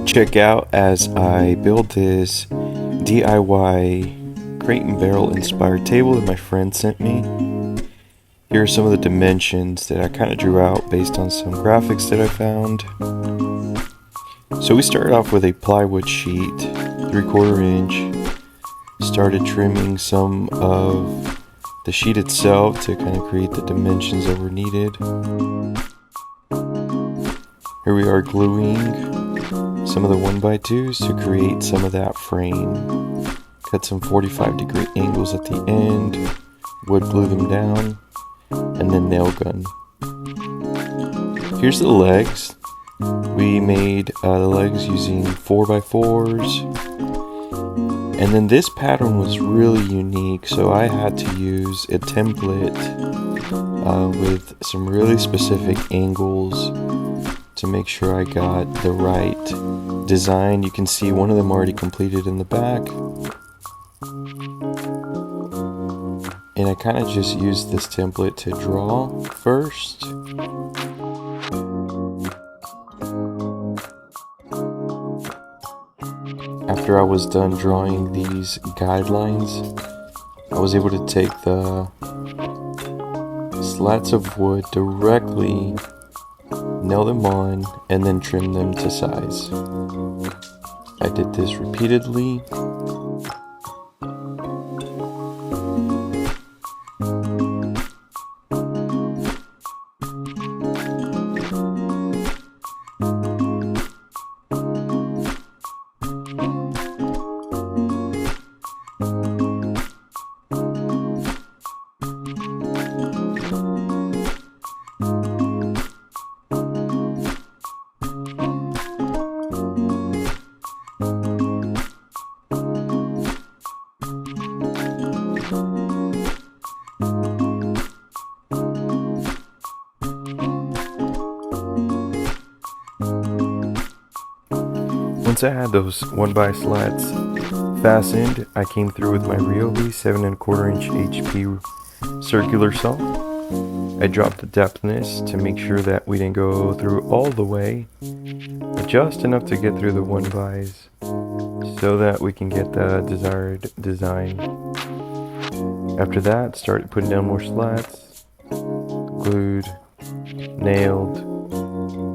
Check out as I build this DIY crate and barrel inspired table that my friend sent me. Here are some of the dimensions that I kind of drew out based on some graphics that I found. So we started off with a plywood sheet, 3/4 inch. Started trimming some of the sheet itself to kind of create the dimensions that were needed. Here we are gluing some of the 1x2s to create some of that frame. Cut some 45-degree angles at the end, wood glue them down, and then nail gun. Here's the legs. We made the legs using 4x4s. And then this pattern was really unique, so I had to use a template with some really specific angles to make sure I got the right design. You can see one of them already completed in the back. And I kind of just used this template to draw first. After I was done drawing these guidelines, I was able to take the slats of wood directly, nail them on, and then trim them to size. I did this repeatedly. Once I had those 1x slats fastened, I came through with my Ryobi 7¼ inch HP circular saw. I dropped the depthness to make sure that we didn't go through all the way, but just enough to get through the 1x's so that we can get the desired design. After that, started putting down more slats, glued, nailed,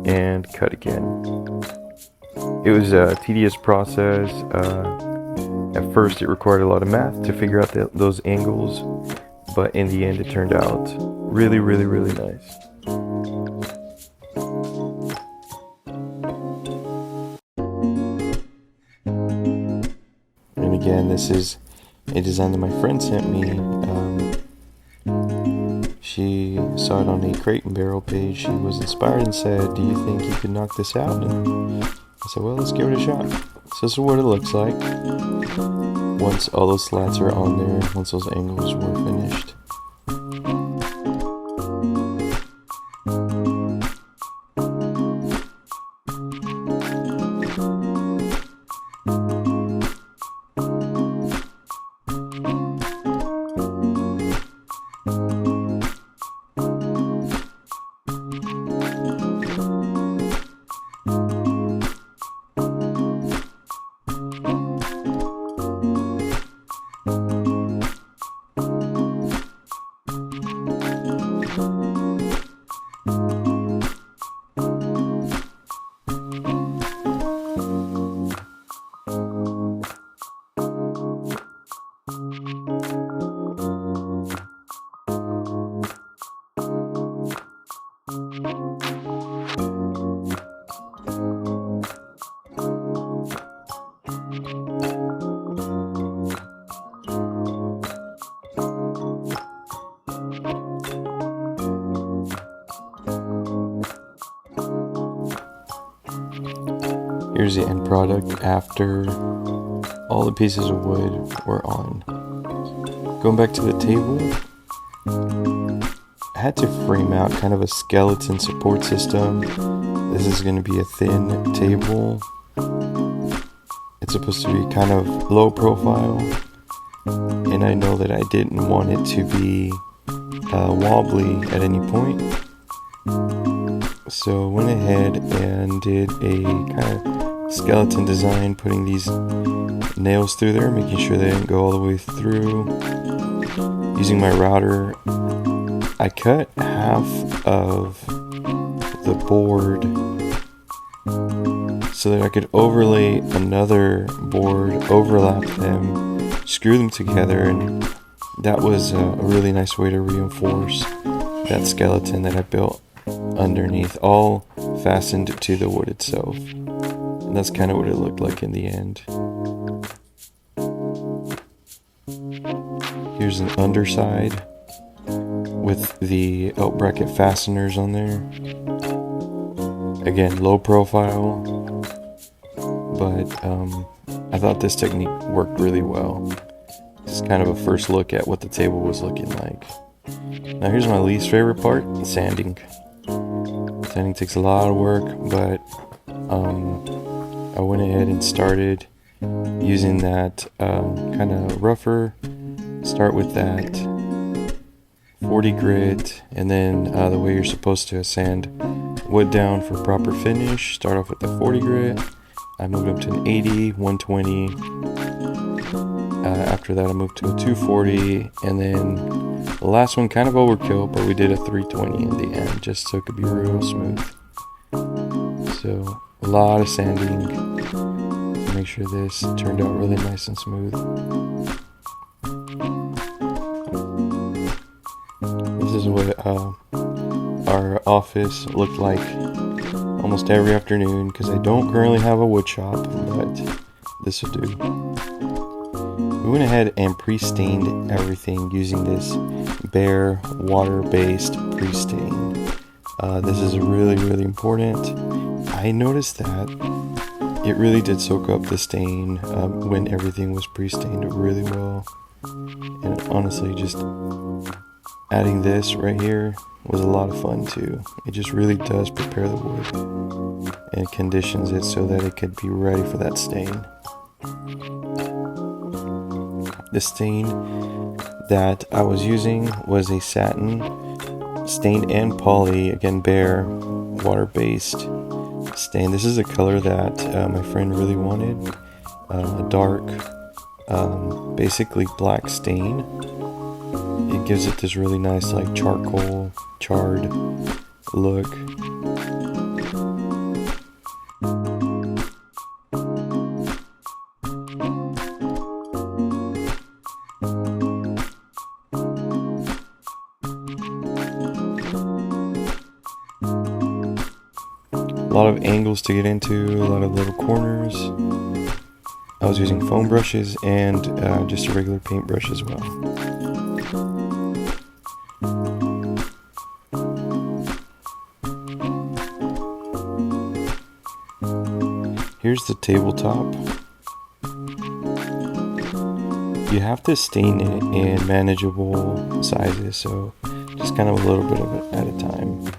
and cut again. It was a tedious process. At first it required a lot of math to figure out those angles, but in the end it turned out really nice. And again, this is a design that my friend sent me. She saw it on a crate and barrel page. She was inspired and said, "Do you think you could knock this out?" And I said, well, let's give it a shot. So this is what it looks like once all those slats are on there, once those angles were finished. Here's the end product after all the pieces of wood were on. Going back to the table, I had to frame out kind of a skeleton support system. This is going to be a thin table. It's supposed to be kind of low profile, and I know that I didn't want it to be wobbly at any point. So went ahead and did a kind of skeleton design, putting these nails through there, making sure they didn't go all the way through. Using my router, I cut half of the board so that I could overlay another board, overlap them, screw them together, and that was a really nice way to reinforce that skeleton that I built underneath, all fastened to the wood itself. And that's kind of what it looked like in the end. Here's an underside with the bracket fasteners on there. Again, low profile, but I thought this technique worked really well. This is kind of a first look at what the table was looking like. Now here's my least favorite part, sanding. Sanding takes a lot of work, but I went ahead and started using that kind of rougher. Start with that 40 grit, and then the way you're supposed to sand wood down for proper finish. Start off with the 40 grit. I moved up to an 80, 120. After that I moved to a 240, and then the last one kind of overkill, but we did a 320 in the end just so it could be real smooth. So a lot of sanding to make sure this turned out really nice and smooth. This is what our office looked like almost every afternoon, because I don't currently have a wood shop, but this will do. We went ahead and pre-stained everything using this bare water-based pre-stain. This is really important. I noticed that it really did soak up the stain when everything was pre-stained really well. And honestly, just adding this right here was a lot of fun too. It just really does prepare the wood and conditions it so that it could be ready for that stain. The stain that I was using was a satin stained and poly, again bare, water-based stain. This is a color that my friend really wanted, a dark, basically black stain. It gives it this really nice like charcoal, charred look. A lot of angles to get into, a lot of little corners. I was using foam brushes and just a regular paintbrush as well. Here's the tabletop. You have to stain it in manageable sizes, so just kind of a little bit of it at a time.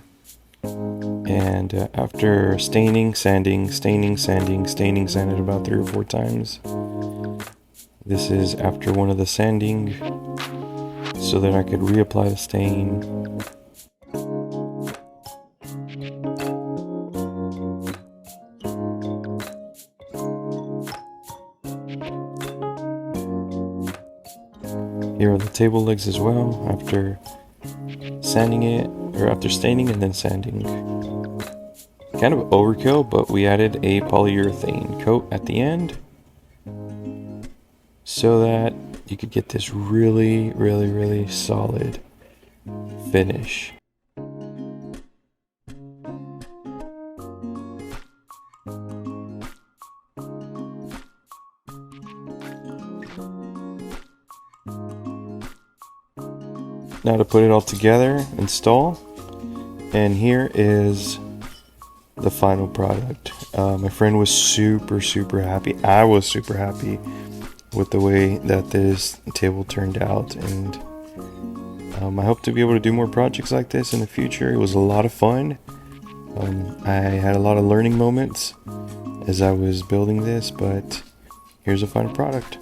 And after staining, sanding, staining, sanding, staining, sanded about 3 or 4 times. This is after one of the sanding, so that I could reapply the stain. Here are the table legs as well, after sanding it, or after staining and then sanding. Kind of overkill, but we added a polyurethane coat at the end so that you could get this really solid finish. Now to put it all together, install, and here is the final product. My friend was super happy. I was super happy with the way that this table turned out, and I hope to be able to do more projects like this in the future. It was a lot of fun. I had a lot of learning moments as I was building this, but here's the final product.